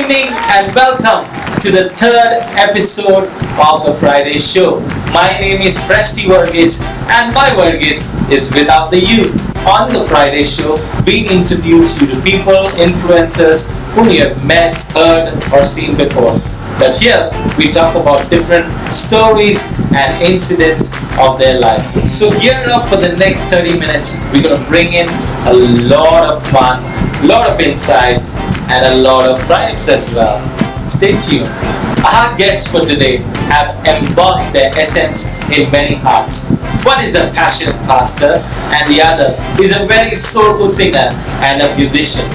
evening and welcome to the third episode of the Friday Show. My name is Presti Varghese and my Varghese is without the U. On the Friday Show, we introduce you to people, influencers whom you have met, heard, or seen before. But here we talk about different stories and incidents of their life. So gear up for the next 30 minutes. We're going to bring in a lot of fun, a lot of insights, and a lot of rhymes as well. Stay tuned. Our guests for today have embossed their essence in many hearts. One is a passionate pastor, and the other is a very soulful singer and a musician.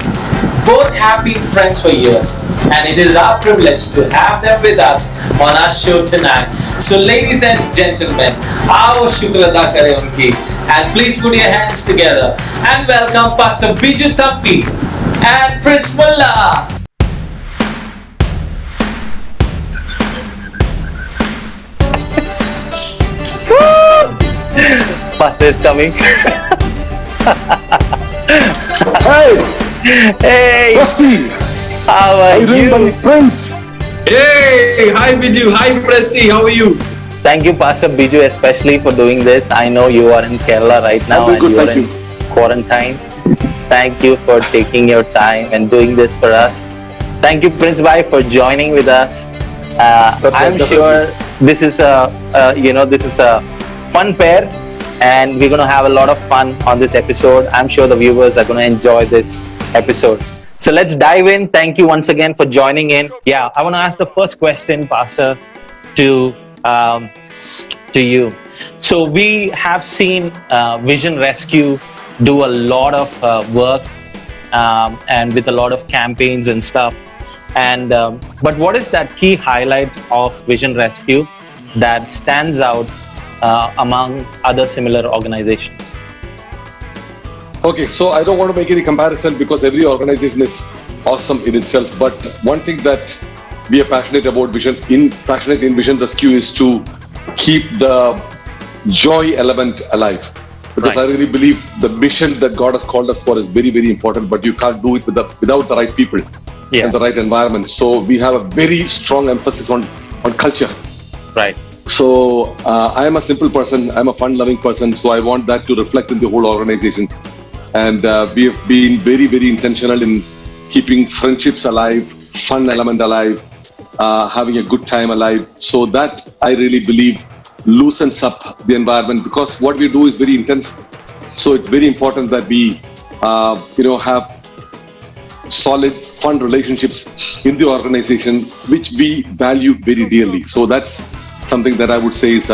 Both have been friends for years, and it is our privilege to have them with us on our show tonight. So, ladies and gentlemen, आओ शुक्र अदा करें उनकी, and please put your hands together and welcome Pastor Biju Thampi and Prince Mullah. Pastor is coming. Hey, Hey, Rusty, how are how you doing, buddy? you? Prince? Hey, hi Biju, hi Presti, how are you? Thank you, Pastor Biju, especially for doing this. I know you are in Kerala right now I'm and good, you are thank in quarantine. Thank you for taking your time and doing this for us. Thank you, Prince Bhai, for joining with us. I'm definitely. sure this is a fun pair, and we're going to have a lot of fun on this episode. I'm sure the viewers are going to enjoy this episode. So let's dive in. Thank you once again for joining in. Yeah, I want to ask the first question, Pastor, to you. So we have seen Vision Rescue do a lot of work and with a lot of campaigns and stuff. And but what is that key highlight of Vision Rescue that stands out among other similar organizations? Okay, so I don't want to make any comparison because every organization is awesome in itself. But one thing that we are passionate about passionate in Vision Rescue is to keep the joy element alive. Because Right. I really believe the mission that God has called us for is very, very important. But you can't do it without the right people Yeah, and the right environment. So we have a very strong emphasis on culture. right. So I am a simple person. I'm a fun-loving person. So I want that to reflect in the whole organization. And we have been very, very intentional in keeping friendships alive, fun element alive, having a good time alive. So that I really believe loosens up the environment because what we do is very intense. So it's very important that we, have solid, fun relationships in the organization, which we value very dearly. So that's something that I would say is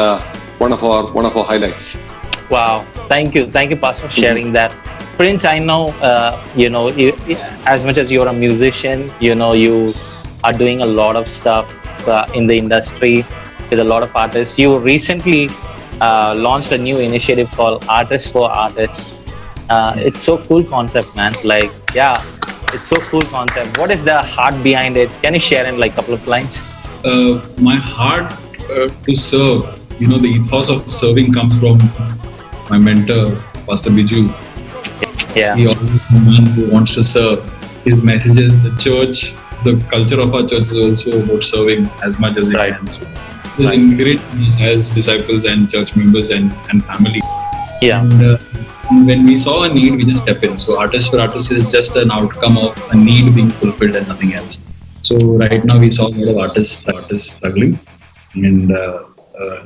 one of our highlights. Wow, thank you, Pastor, for sharing that. Prince, I know, as much as you're a musician, you are doing a lot of stuff in the industry with a lot of artists. You recently launched a new initiative called Artists for Artists. It's so cool concept, man. Like, yeah, it's so cool concept. What is the heart behind it? Can you share in like a couple of lines? My heart to serve, the ethos of serving comes from my mentor, Pastor Biju. Yeah, He always is the man who wants to serve. His messages, the church, the culture of our church is also about serving as much as it Right. can. So it's ingrained in us as disciples and church members and family. yeah, And when we saw a need, we just step in. So Artists for Artists is just an outcome of a need being fulfilled and nothing else. So right now we saw a lot of artists struggling, and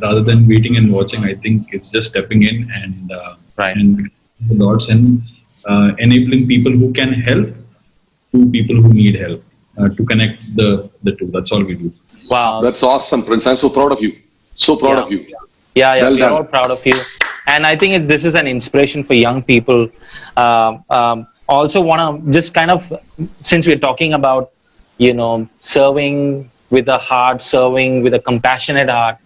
rather than waiting and watching, I think it's just stepping in and Right. and the dots and enabling people who can help to people who need help to connect the two. That's all we do. wow. That's awesome, Prince. I'm so proud of you. So proud Yeah. of you. Yeah, Well we're done. all proud of you, and I think this is an inspiration for young people. Also, want to just kind of, since we're talking about, serving with a heart, serving with a compassionate heart,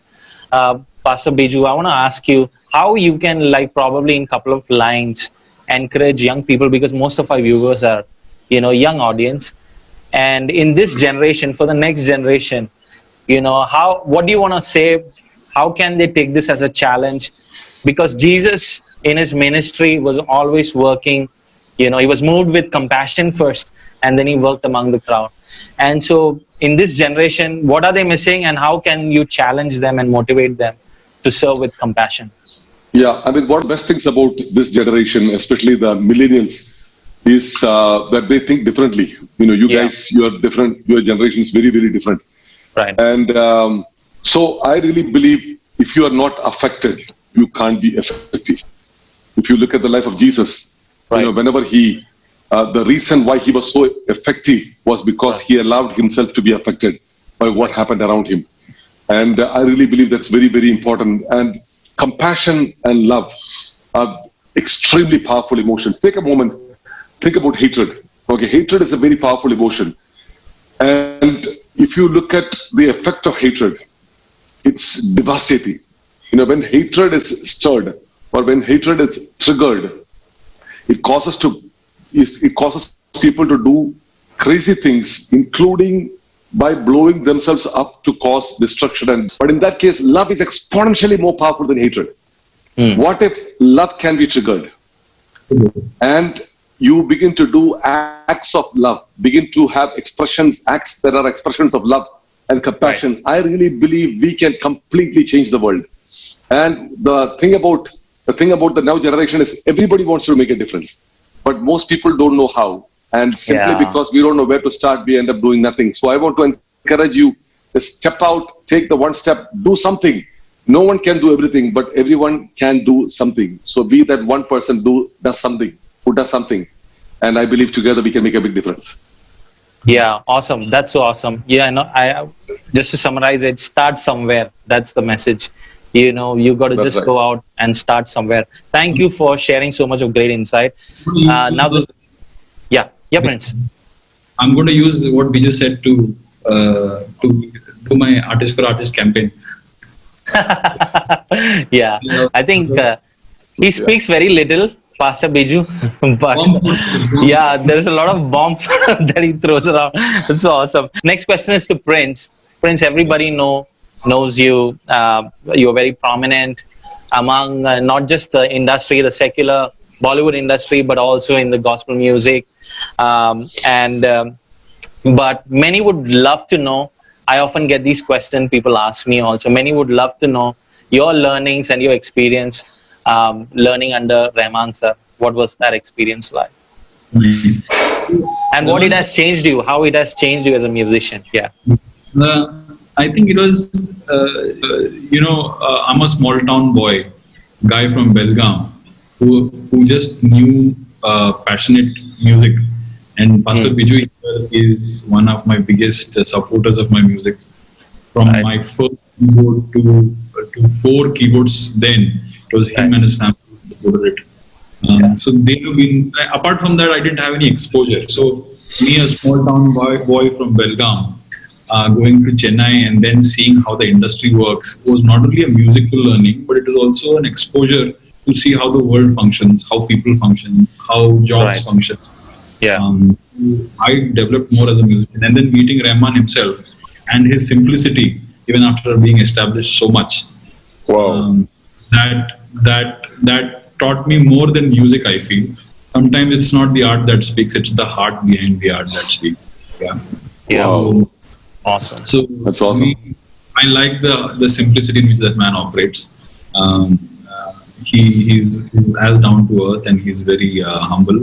Pastor Biju, I want to ask you how you can, like, probably in a couple of lines, encourage young people, because most of our viewers are, young audience, and in this generation, for the next generation, what do you want to say? How can they take this as a challenge? Because Jesus in his ministry was always working He was moved with compassion first, and then he worked among the crowd. And so, in this generation, what are they missing, and how can you challenge them and motivate them to serve with compassion? Yeah, I mean, one of the best things about this generation, especially the millennials, is that they think differently. You Yeah. guys, you are different. Your generation is very, very different. Right. And so I really believe if you are not affected, you can't be effective. If you look at the life of Jesus, Right. whenever the reason why he was so effective was because he allowed himself to be affected by what happened around him. And I really believe that's very, very important. And compassion and love are extremely powerful emotions. Take a moment, think about hatred. Okay, hatred is a very powerful emotion. And if you look at the effect of hatred, it's devastating. When hatred is stirred or when hatred is triggered, it causes people to do crazy things, including by blowing themselves up to cause destruction. But in that case, love is exponentially more powerful than hatred. What if love can be triggered? And you begin to do acts of love, begin to have acts that are expressions of love and compassion. Right. I really believe we can completely change the world. And the thing about the now generation is everybody wants to make a difference, but most people don't know how. And simply Yeah. because we don't know where to start, we end up doing nothing. So I want to encourage you to step out, take the one step, do something. No one can do everything, but everyone can do something. So be that one person who does something. And I believe together we can make a big difference. Yeah, awesome. That's so awesome. Yeah, I just to summarize it, start somewhere. That's the message. You got to That's just right. go out and start somewhere. Thank you for sharing so much of great insight. Now, yeah, Prince. I'm going to use what Biju said to do my Artist for Artist campaign. Yeah, I think he speaks very little, Pastor Biju, but yeah, there's a lot of bomb that he throws around. That's so awesome. Next question is to Prince. Prince, everybody knows you. You're very prominent among not just the industry, the secular Bollywood industry, but also in the gospel music. But many would love to know. I often get these questions. People ask me also. Many would love to know your learnings and your experience learning under Rahman sir. What was that experience like? Nice. And what it has changed you? How it has changed you as a musician? Yeah. I think it was, I'm a small town boy, guy from Belgaum, who just knew passionate music. And Pastor Biju is one of my biggest supporters of my music. From Right. my first keyboard to 4 keyboards, then it was him Right. and his family who supported it. So they have been. Apart from that, I didn't have any exposure. So me, a small town boy from Belgaum, going to Chennai and then seeing how the industry works was not only a musical learning, but it was also an exposure to see how the world functions, how people function, how jobs Right. function. Yeah. I developed more as a musician, and then meeting Rahman himself and his simplicity, even after being established so much. Wow. That taught me more than music. I feel sometimes it's not the art that speaks; it's the heart behind the art that speaks. Yeah. Yeah. Wow. Awesome. So That's awesome. I like the simplicity in which that man operates. He's as down to earth and he's very humble.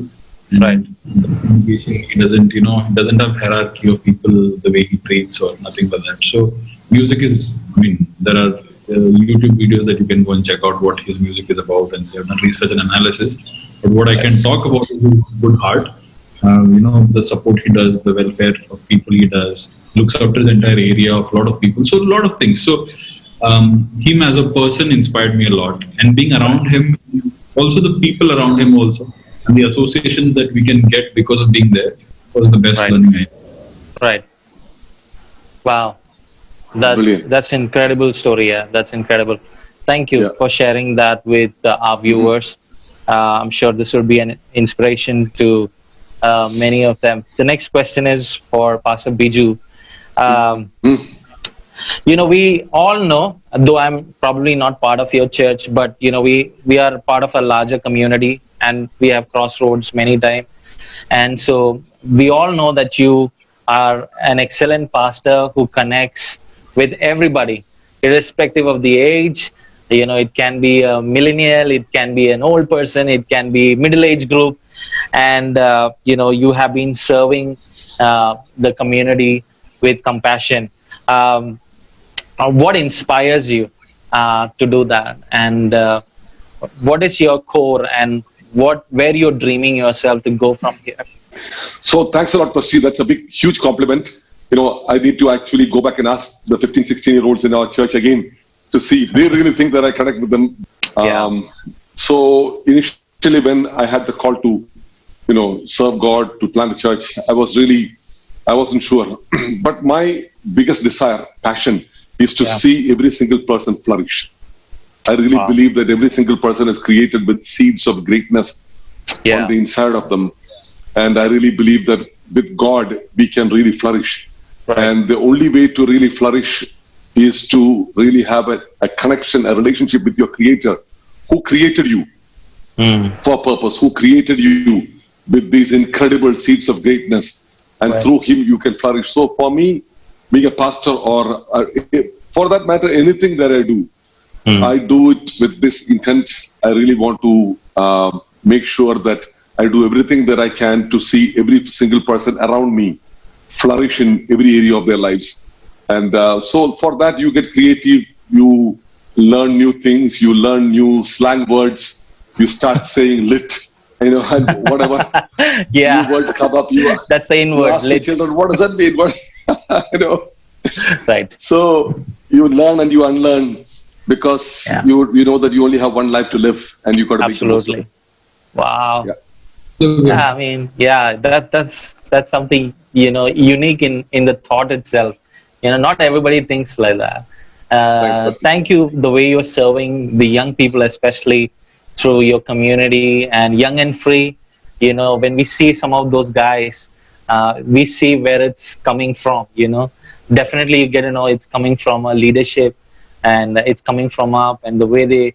And Right. the communication, he doesn't have hierarchy of people the way he treats or nothing like that. So music is, there are YouTube videos that you can go and check out what his music is about, and they have done research and analysis. But what I can talk about is his good heart. The support he does, the welfare of people he does, looks after the entire area of a lot of people. So a lot of things. So him as a person inspired me a lot, and being around him, also the people around him also, and the association that we can get because of being there was the best Right. learning I had. Right. Wow. Brilliant. That's incredible story. Yeah, that's incredible. Thank you Yeah. for sharing that with our viewers. I'm sure this will be an inspiration to many of them. The next question is for Pastor Biju. We all know, though I'm probably not part of your church, but we are part of a larger community, and we have crossroads many times. And so we all know that you are an excellent pastor who connects with everybody, irrespective of the age. You know, it can be a millennial, it can be an old person, it can be middle-aged group. And, you know, you have been serving the community with compassion. What inspires you to do that? And what is your core, and where you're dreaming yourself to go from here? So thanks a lot, Presti. That's a huge compliment. You know, I need to actually go back and ask the 15, 16-year-olds in our church again to see if they really think that I connect with them. So initially, when I had the call to, you know, serve God, to plant a church, I wasn't sure. But my biggest desire, passion, is to see every single person flourish. I really believe that every single person is created with seeds of greatness on the inside of them. And I really believe that with God, we can really flourish. Right. And the only way to really flourish is to really have a connection, a relationship with your Creator, who created you for a purpose, who created you with these incredible seeds of greatness. And through Him, you can flourish. So for me, being a pastor, or for that matter, anything that I do, I do it with this intent. I really want to make sure that I do everything that I can to see every single person around me flourish in every area of their lives. And so for that, you get creative, you learn new things, you learn new slang words, you start saying lit, you know, and whatever new words come up, that's the in word, ask the children, what does that mean? You know, right. So you learn and you unlearn, because you know that you only have one life to live, and you got to be absolutely. Wow. I mean, that's something, you know, unique in the thought itself. You know, not everybody thinks like that. Thank you, the way you're serving the young people, especially through your community and Young and Free. You know, when we see some of those guys, we see where it's coming from. You know, definitely you get to know it's coming from a leadership, and it's coming from up, and the way they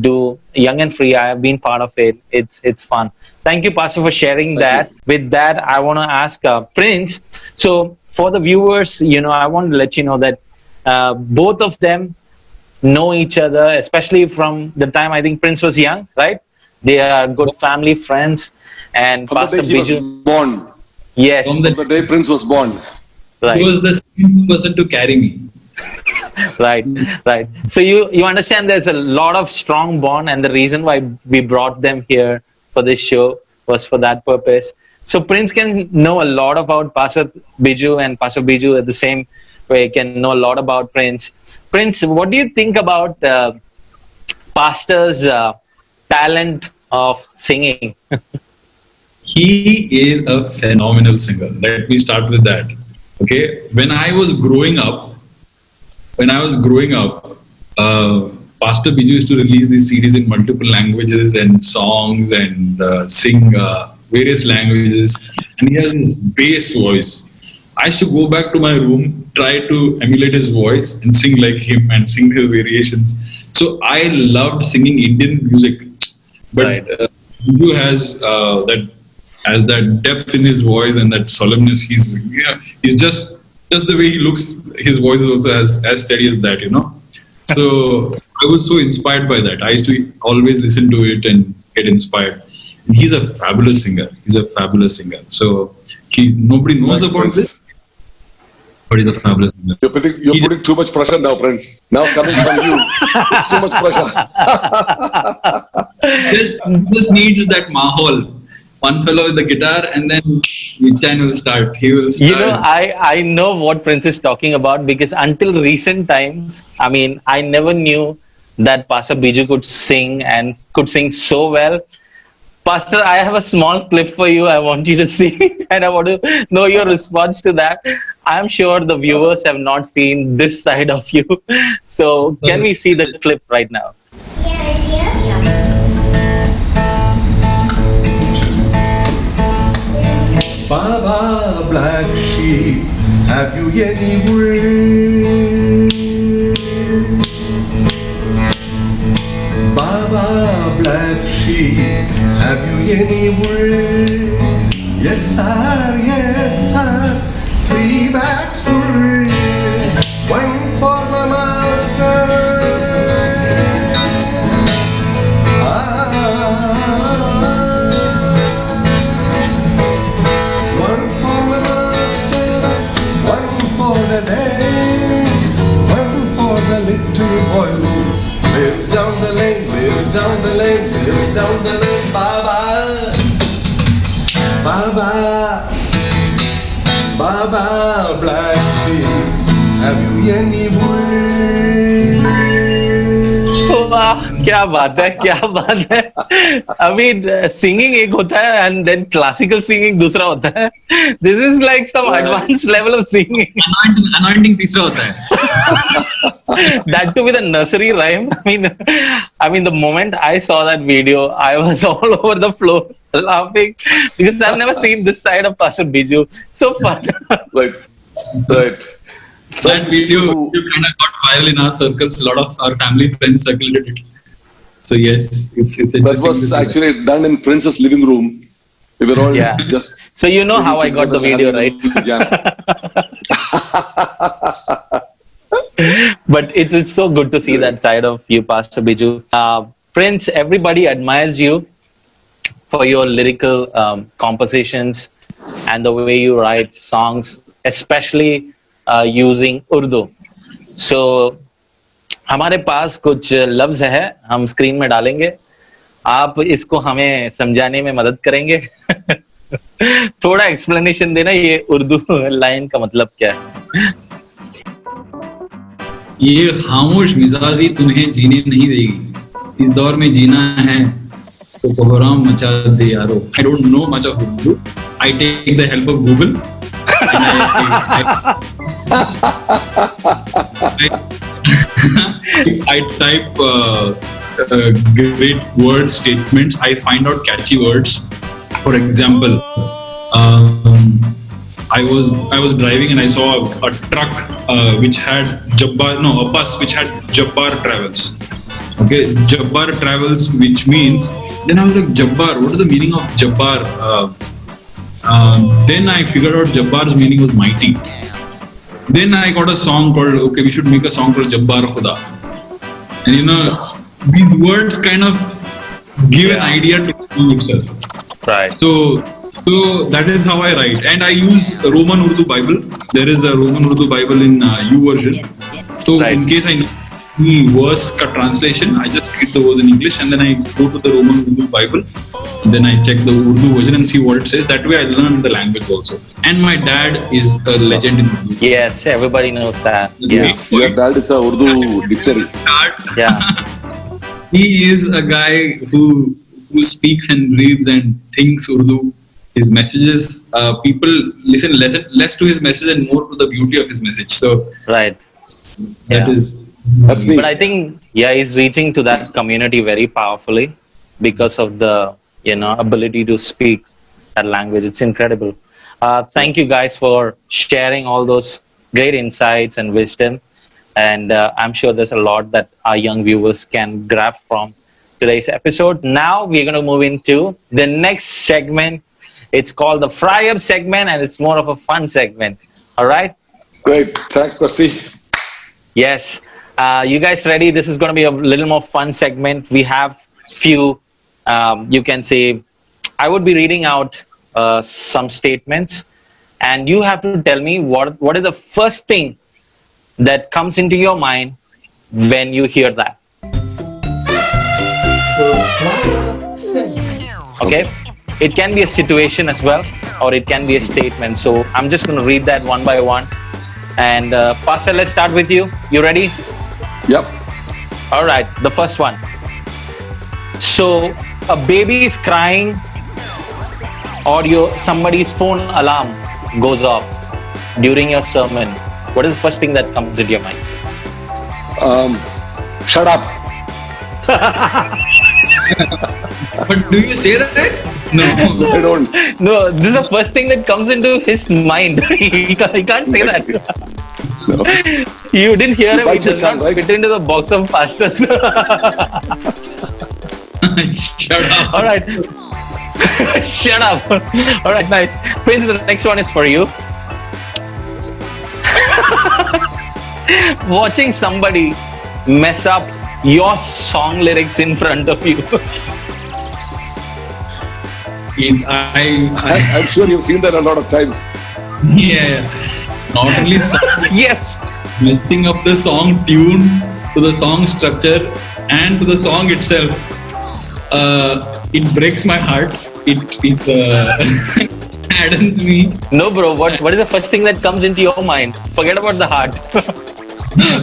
do Young and Free. I have been part of it. It's fun. Thank you, Pastor, for sharing that. With that, I want to ask Prince. So for the viewers, you know, I want to let you know that both of them know each other, especially from the time I think Prince was young, right? They are good family friends. And from Pastor the day he was born. Yes. From the day Prince was born. Right. He was the second person to carry me. Right. So you understand there's a lot of strong bond, and the reason why we brought them here for this show was for that purpose. So Prince can know a lot about Pastor Biju, and Pastor Biju at the same way can know a lot about Prince. Prince, what do you think about Pastor's talent of singing? He is a phenomenal singer. Let me start with that. Okay, when I was growing up, Pastor Biju used to release these CDs in multiple languages and songs, and sing various languages. And he has his bass voice. I used to go back to my room, try to emulate his voice and sing like him and sing his variations. So I loved singing Indian music. But Biju has that depth in his voice and that solemnness. He's just the way he looks. His voice is also as steady as that, you know. So I was so inspired by that. I used to always listen to it and get inspired. And he's a fabulous singer. So nobody knows about this, but he's a fabulous singer. You're putting too much pressure now, Prince. Now coming from you, it's too much pressure. This needs that mahol. One fellow with the guitar, and then Vichan will start. He will start. You know, I know what Prince is talking about, because until recent times, I mean, I never knew that Pastor Biju could sing, and could sing so well. Pastor, I have a small clip for you. I want you to see, and I want to know your response to that. I'm sure the viewers have not seen this side of you. So can we see the clip right now? Baba, black sheep, have you any word? Baba, black sheep, have you any wool? Yes sir, yes sir, 3 bags full, one for my master. One for my master, one for the day, one for the little boy who lives down the lane, lives down the lane, lives down the lane. Baba, Baba, Baba, black sheep, have you any wool? वाह, क्या बात है, क्या बात है. अभी singing एक होता है एंड देन क्लासिकल सिंगिंग दूसरा होता है. This is like some advance level of singing. Anointing तीसरा होता है. That too with a nursery rhyme. I mean, the moment I saw that video, I was all over the floor laughing because I've never seen this side of Pastor Biju. So fun. Right. That video kind of got viral in our circles. A lot of our family friends circulated it. So yes, it's That was actually done in Prince's living room. We were all Yeah. just. So you know how I got the video, right? But it's so good to see that side of you, Pastor Biju. Prince, everybody admires you for your lyrical compositions and the way you write songs, especially using Urdu. So हमारे पास कुछ लफ्ज है, हम screen में डालेंगे. आप इसको हमें समझाने में मदद करेंगे. थोड़ा एक्सप्लेनेशन देना, ये उर्दू लाइन का मतलब क्या है. ये खामोश मिजाजी तुम्हें जीने नहीं देगी, इस दौर में जीना है तो कोहराम मचा दे यारो. I don't know much of Urdu. I take the help of Google. I type great word statements. I find out catchy words. For example, I was driving and I saw a truck which had a bus which had Jabbar Travels. Okay, Jabbar Travels, which means, then I was like, Jabbar, what is the meaning of Jabbar? Then I figured out Jabbar's meaning was mighty. Then I got a song called, okay, we should make a song called Jabbar Khuda. And you know, these words kind of give an idea to yourself. Right. So that is how I write. And I use Roman Urdu Bible. There is a Roman Urdu Bible in YouVersion. So Right. in case I know the verse ka translation, I just read the verse in English and then I go to the Roman Urdu Bible. Then I check the Urdu version and see what it says. That way I learn the language also. And my dad is a legend in Urdu. Yes, everybody knows that. Yes. Your dad is a Urdu dictionary. Yeah. He is a guy who speaks and reads and thinks Urdu. His messages, people listen less to his message and more to the beauty of his message. So Right. that Yeah. is. That's me. But I think, he's reaching to that community very powerfully because of the, ability to speak that language. It's incredible. Thank you guys for sharing all those great insights and wisdom. And I'm sure there's a lot that our young viewers can grab from today's episode. Now we're going to move into the next segment. It's called the Fry Up segment, and it's more of a fun segment. All right? Great. Thanks, Percy. Yes. You guys ready? This is going to be a little more fun segment. We have few, you can say, I would be reading out some statements, and you have to tell me what is the first thing that comes into your mind when you hear that. Okay? It can be a situation as well, or it can be a statement. So I'm just going to read that one by one. And Pastor, let's start with you. You ready? Yep. All right, the first one. So a baby is crying, or somebody's phone alarm goes off during your sermon. What is the first thing that comes into your mind? Shut up. But do you say that? No. I don't. No, this is the first thing that comes into his mind. he can't say that. No. You didn't hear him. He Bite your does tongue, not right? fit into the box of pastors. Shut up. All right. Shut up. All right, nice. Prince, the next one is for you. Watching somebody mess up your song lyrics in front of you. I'm sure you've seen that a lot of times. Yeah. Not only Yes. messing up the song tune to the song structure and to the song itself. It breaks my heart. It saddens me. No, bro. What is the first thing that comes into your mind? Forget about the heart.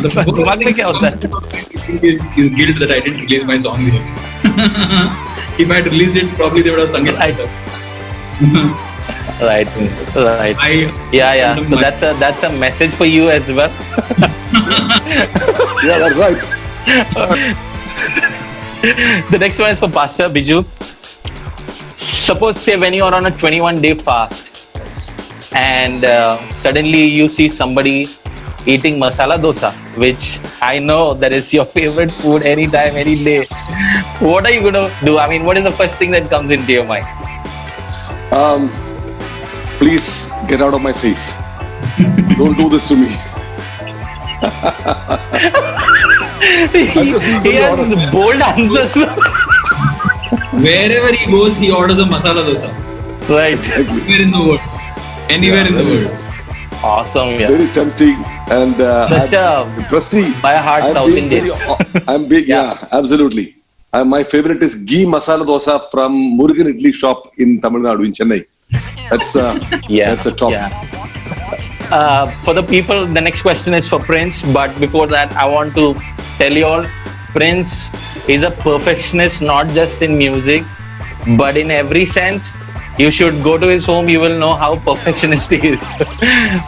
The first दिमाग में thing क्या होता है? is guilt that I didn't release my songs yet. If I had released it, probably they would have sung it. Right. Right. Yeah. So that's a message for you as well. Yeah, that's right. The next one is for Pastor Biju. Suppose, say, when you are on a 21-day fast and suddenly you see somebody eating masala dosa, which I know that is your favorite food anytime, any day. What are you going to do? I mean, what is the first thing that comes into your mind? Please get out of my face. Don't do this to me. He has bold answers. Wherever he goes, he orders a masala dosa. Right. Anywhere in the world. Anywhere in the world. Awesome, yeah. Very tempting and Such a Presty, by heart I'm South being Indian. yeah, absolutely. My favorite is ghee masala dosa from Murugan Idli shop in Tamil Nadu in Chennai. That's that's a top. Yeah. For the people, the next question is for Prince. But before that, I want to tell you all, Prince is a perfectionist, not just in music, but in every sense. You should go to his home. You will know how perfectionist he is.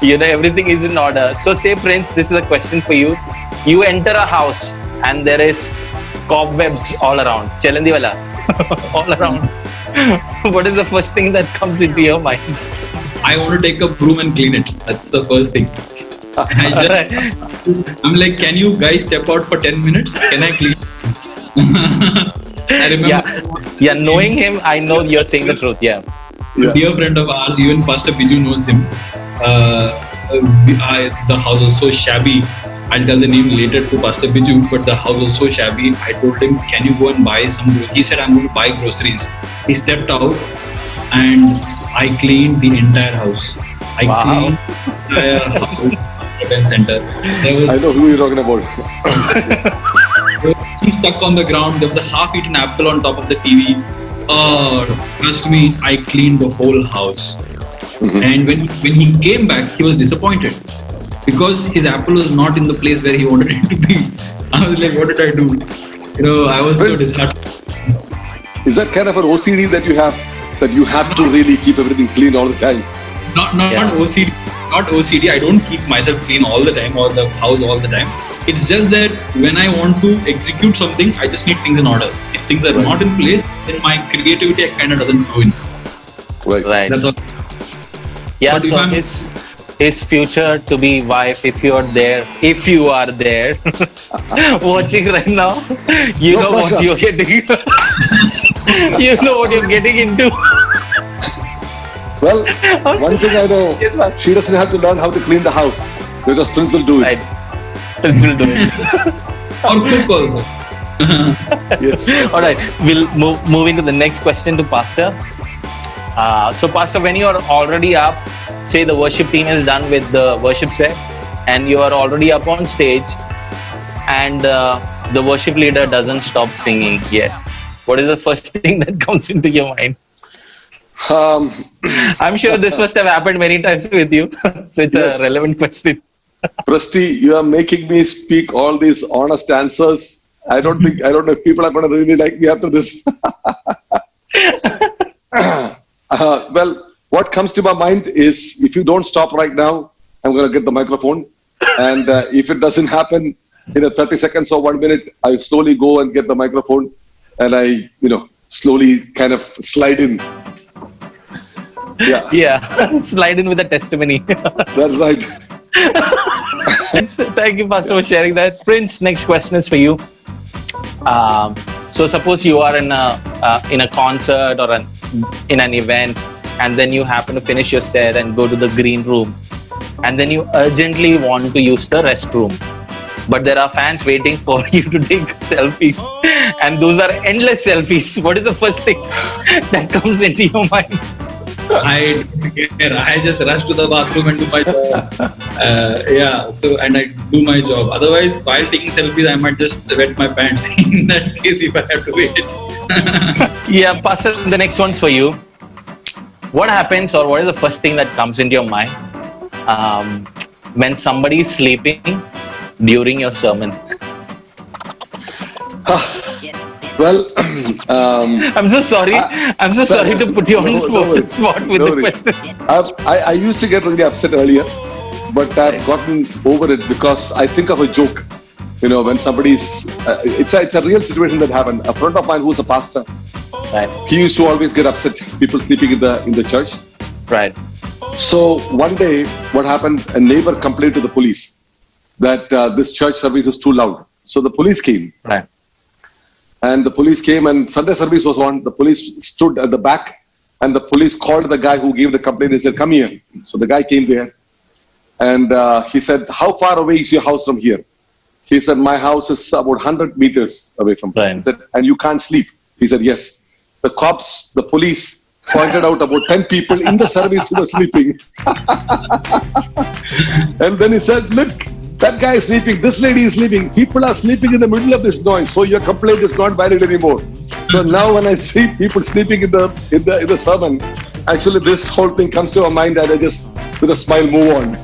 Everything is in order. So say, Prince, this is a question for you. You enter a house and there is cobwebs all around. Chalandiwala. All around. What is the first thing that comes into your mind? I want to take a broom and clean it. That's the first thing. I'm like, can you guys step out for 10 minutes? Can I clean? I remember. Yeah, knowing him, I know you're saying the truth. Yeah. A dear friend of ours, even Pastor Biju knows him. The house was so shabby. I'll tell the name later to Pastor Biju, but the house was so shabby. I told him, can you go and buy some? He said, I'm going to buy groceries. He stepped out and I cleaned the entire house. I cleaned the entire house, event center. I know who you're talking about. There was tea stuck on the ground. There was a half-eaten apple on top of the TV. Trust me, I cleaned the whole house. And when he came back, he was disappointed because his apple was not in the place where he wanted it to be. I was like, what did I do? I was so disheartened. Is that kind of an OCD that you have? That you have to really keep everything clean all the time? Not OCD. Not OCD. I don't keep myself clean all the time or the house all the time. It's just that when I want to execute something, I just need things in order. If things are not in place, then my creativity kind of doesn't flow in. Right. That's all. Yeah, But if so I'm- his future to be wife, if you are there, watching right now, you No know what pressure. you're getting. You know what you're getting into. Well, one thing I know, Yes, Master. she doesn't have to learn how to clean the house because Prince will do it. Right. Prince will do it. Or cook also. Yes. All right, we'll move into the next question to Pastor. So, Pastor, when you are already up, say the worship team is done with the worship set, and you are already up on stage, and the worship leader doesn't stop singing yet. What is the first thing that comes into your mind? I'm sure this must have happened many times with you, so it's Yes. a relevant question. Presty, you are making me speak all these honest answers. I don't know if people are going to really like me after this. Well, what comes to my mind is if you don't stop right now, I'm going to get the microphone. And if it doesn't happen in 30 seconds or 1 minute, I slowly go and get the microphone and I, slowly kind of slide in. Yeah, Yeah, slide in with a testimony. that's right. Thank you, Pastor, for sharing that. Prince, next question is for you. So suppose you are in a concert or in an event, and then you happen to finish your set and go to the green room, and then you urgently want to use the restroom, but there are fans waiting for you to take selfies, and those are endless selfies. What is the first thing that comes into your mind? I don't care. I just rush to the bathroom and do my job. And I do my job. Otherwise, while taking selfies, I might just wet my pant. In that case, if I have to wait. Yeah, Pastor, the next one's for you. What happens, or what is the first thing that comes into your mind when somebody is sleeping during your sermon? Well, I'm so sorry. I'm so sorry to put you on spot with the questions. I used to get really upset earlier, but I've gotten over it because I think of a joke. You know, when somebody's, it's a real situation that happened. A friend of mine who's a pastor, Right. he used to always get upset people sleeping in the church. Right. So one day, what happened? A neighbor complained to the police that this church service is too loud. So the police came. Right. And the police came and Sunday service was on. The police stood at the back and the police called the guy who gave the complaint and said, come here. So the guy came there and he said, how far away is your house from here? He said, my house is about 100 meters away from here. Right. He said, and you can't sleep? He said, yes. The cops, the police pointed out about 10 people in the service who were sleeping. And then he said, look, that guy is sleeping, this lady is sleeping, people are sleeping in the middle of this noise, so your complaint is not valid anymore. So now when I see people sleeping in the sermon, actually this whole thing comes to my mind and I just with a smile move on.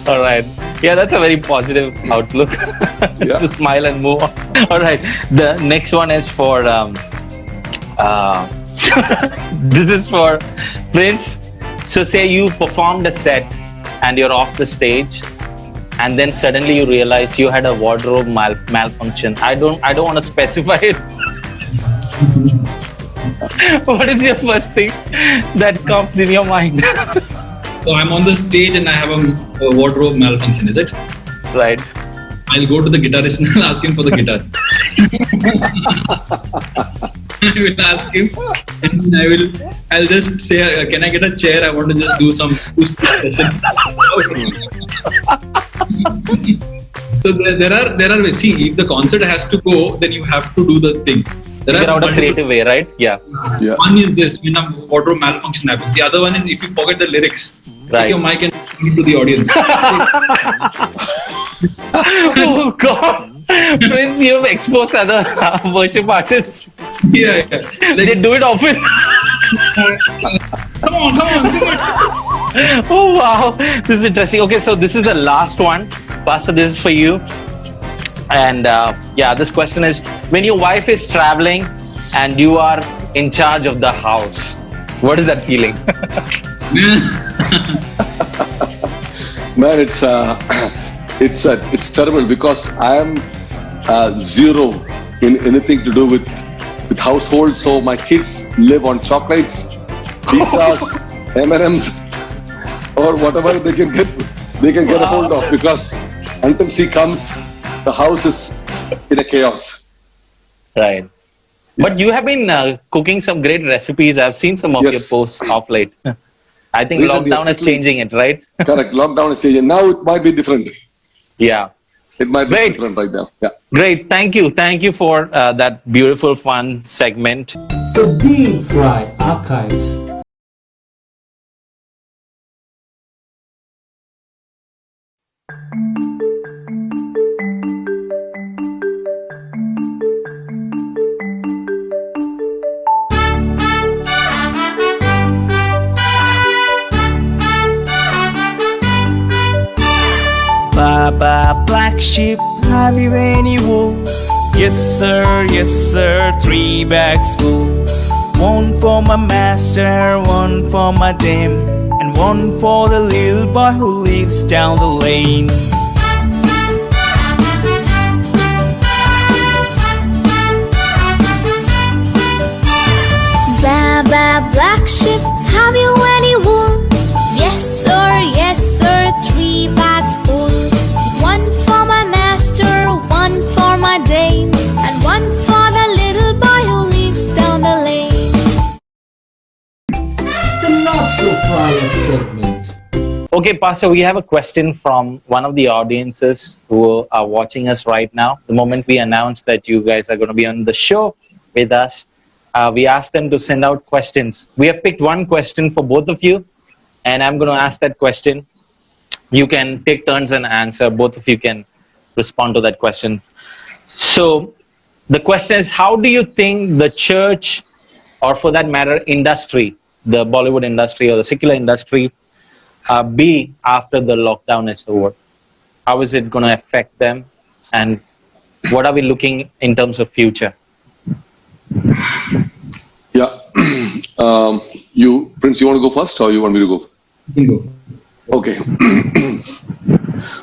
All right. Yeah, that's a very positive outlook. Yeah. To smile and move on. All right. The next one is for this is for Prince. So say you performed a set and you're off the stage, and then suddenly you realize you had a wardrobe malfunction. I don't want to specify it. What is your first thing that comes in your mind? So I'm on the stage and I have a wardrobe malfunction, is it? Right. I'll go to the guitarist and I'll ask him for the guitar. I will ask him and I'll just say, can I get a chair? I want to just do some session. So there are ways. See, if the concert has to go, then you have to do the thing. Figure out a creative way, right? Yeah. Yeah. One is this, when a wardrobe malfunction happens. The other one is if you forget the lyrics, Right. take your mic and sing it to the audience. Oh God. Prince, you've exposed other worship artists. Yeah. They do it often. Come on, sing it. Oh wow, this is interesting. Okay, so this is the last one. Pastor, this is for you. And this question is, when your wife is traveling and you are in charge of the house, what is that feeling? Man, it's terrible because I am zero in anything to do with household. So my kids live on chocolates, pizzas, M&Ms, or whatever they can get a hold of, because until she comes, the house is in a chaos. Right. But you have been cooking some great recipes. I've seen some of your Yes. posts of late. I think Recently, lockdown is especially- changing it, right? Correct. Lockdown is changing. Now it might be different. Yeah. It might be Great. different right now. Yeah. Great. Thank you for that beautiful, fun segment. The Deep Fried Archives. Baba, black sheep, have you any wool? Yes sir, 3 bags full. One for my master, one for my dame, and one for the little boy who lives down the lane. Baba, black sheep, have you any wool? Yes sir, 3 bags full. One for my master, one for my dame, and one for the little follow-up segment. Okay, Pastor, we have a question from one of the audiences who are watching us right now. The moment we announced that you guys are going to be on the show with us, we asked them to send out questions. We have picked one question for both of you, and I'm going to ask that question. You can take turns and answer. Both of you can respond to that question. So the question is, how do you think the church, or for that matter, industry, the Bollywood industry or the secular industry, be after the lockdown is over? How is it going to affect them, and what are we looking in terms of future? Yeah. Prince, you want to go first or you want me to go? You can go. Okay.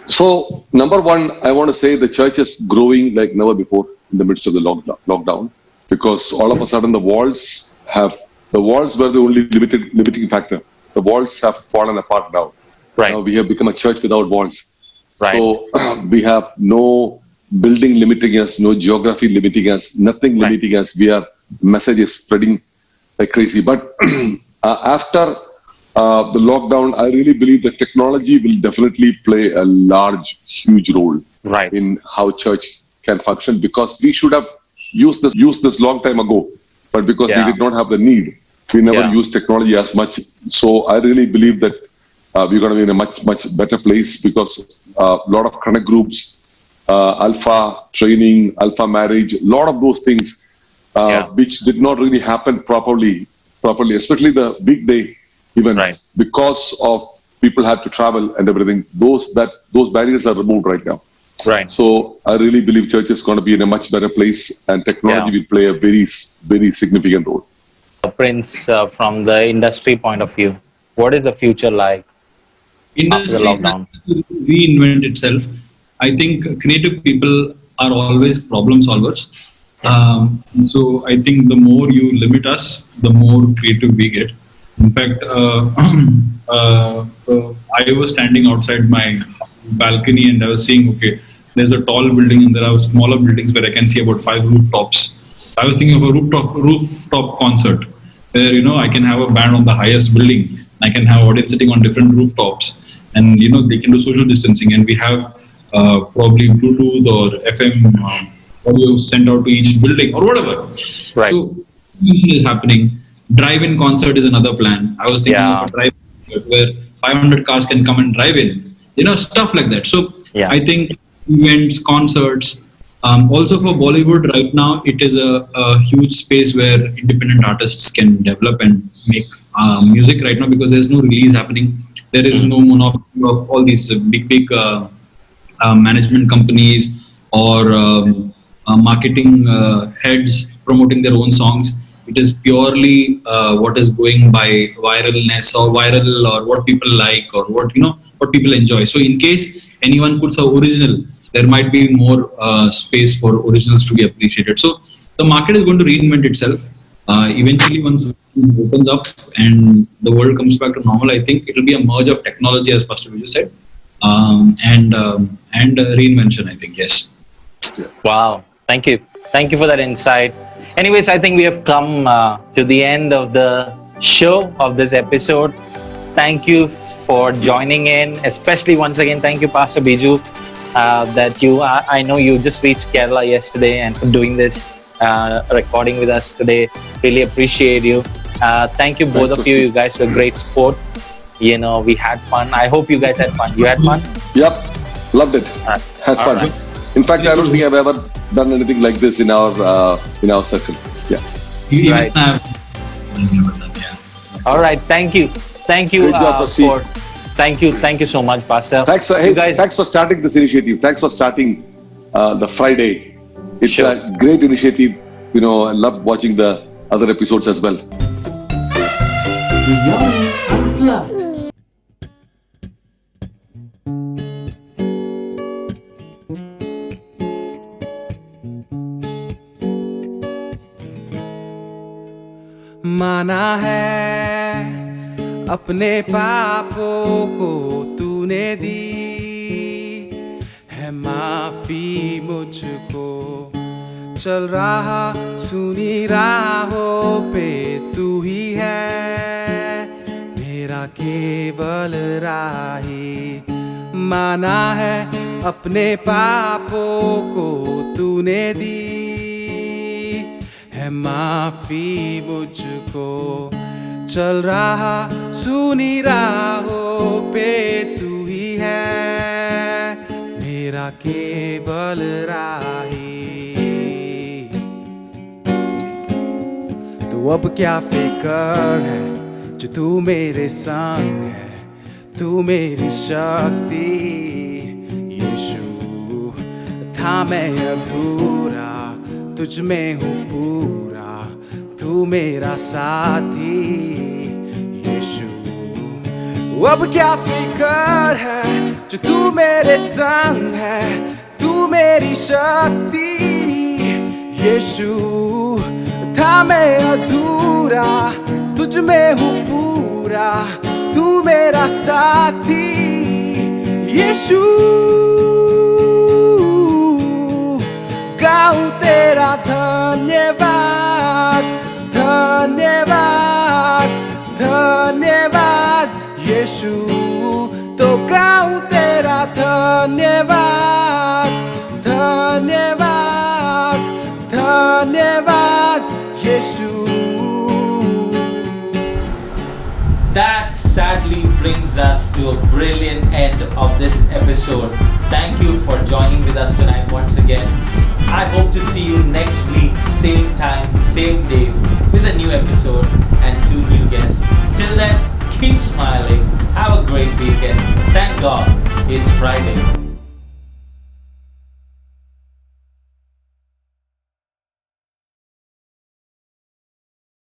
So, number one, I want to say the church is growing like never before in the midst of the lockdown, because all of a sudden the walls were the only limiting factor. The walls have fallen apart now. Right. Now we have become a church without walls. Right. So we have no building limiting us, no geography limiting us, nothing Right. limiting us. Message is spreading like crazy. But after the lockdown, I really believe that technology will definitely play a huge role Right. in how church can function, because we should have used this long time ago, but because Yeah. we did not have the need, we never Yeah. used technology as much. So I really believe that we're going to be in a much better place, because a lot of connect groups, alpha training, alpha marriage, a lot of those things which did not really happen properly, especially the weekday events, Right. because of people had to travel and everything. Those barriers are removed right now. Right. So I really believe church is going to be in a much better place, and technology will play a very significant role. Prince, from the industry point of view, what is the future like after the Industry lockdown? has to reinvent itself. I think creative people are always problem solvers. So I think the more you limit us, the more creative we get. In fact, I was standing outside my balcony and I was seeing, okay, there's a tall building and there are smaller buildings where I can see about 5 rooftops. I was thinking of a rooftop concert where, I can have a band on the highest building. I can have audience sitting on different rooftops, and, they can do social distancing, and we have probably Bluetooth or FM audio sent out to each building or whatever. Right. So this is happening. Drive-in concert is another plan. I was thinking of a drive-in concert where 500 cars can come and drive in, stuff like that. So I think events, concerts, also for Bollywood right now, it is a huge space where independent artists can develop and make music right now, because there's no release happening. There is no monopoly of all these big management companies or marketing heads promoting their own songs. It is purely what is going by viralness or viral, or what people like, or what people enjoy. So in case anyone puts an original, there might be more space for originals to be appreciated. So the market is going to reinvent itself. Eventually, once it opens up and the world comes back to normal, I think it will be a merge of technology, as Pastor Viju said, and reinvention, I think, yes. Wow. Thank you for that insight. Anyways, I think we have come to the end of the show of this episode. Thank you for joining in, especially once again, thank you, Pastor Biju, I know you just reached Kerala yesterday, and for doing this recording with us today. Really appreciate you. Thank you, both of you. You guys were great sport. We had fun. I hope you guys had fun. You had fun? Yep, loved it. Had fun. Right. In fact, I don't think I've ever done anything like this in our circle. Yeah. Right. All right. Thank you. Great job, Thank you so much, Pastor. Thanks for starting this initiative. Thanks for starting the Friday. It's a great initiative. I love watching the other episodes as well. The Young Unplugged. माना है अपने पापों को तूने दी है माफी मुझको, चल रहा सुनी राहों पे तू ही है मेरा केवल राही। माना है अपने पापों को तूने दी, है माफी मुझको। चल रहा सुनी राहों पे तू ही है मेरा केवल राही। तो अब क्या फिकर है जो तू मेरे संग है, तू मेरी शक्ति यीशु। था मैं अधूरा तुझ में हूँ पूरा, तू मेरा साथी यीशु। अब क्या फिकर है जो तू मेरे संग है, तू मेरी शक्ति यीशु। था मैं अधूरा तुझ में हूँ पूरा, तू मेरा साथी यीशु। गाऊं तेरा धन्यवाद, धन्यवाद, धन्यवाद यीशु। तो गाऊं तेरा धन्यवाद, धन्यवाद, धन्यवाद यीशु। That sadly brings us to a brilliant end of this episode. Thank you for joining with us tonight once again. I hope to see you next week, same time, same day, with a new episode and 2 new guests. Till then, keep smiling, have a great weekend. Thank God, it's Friday.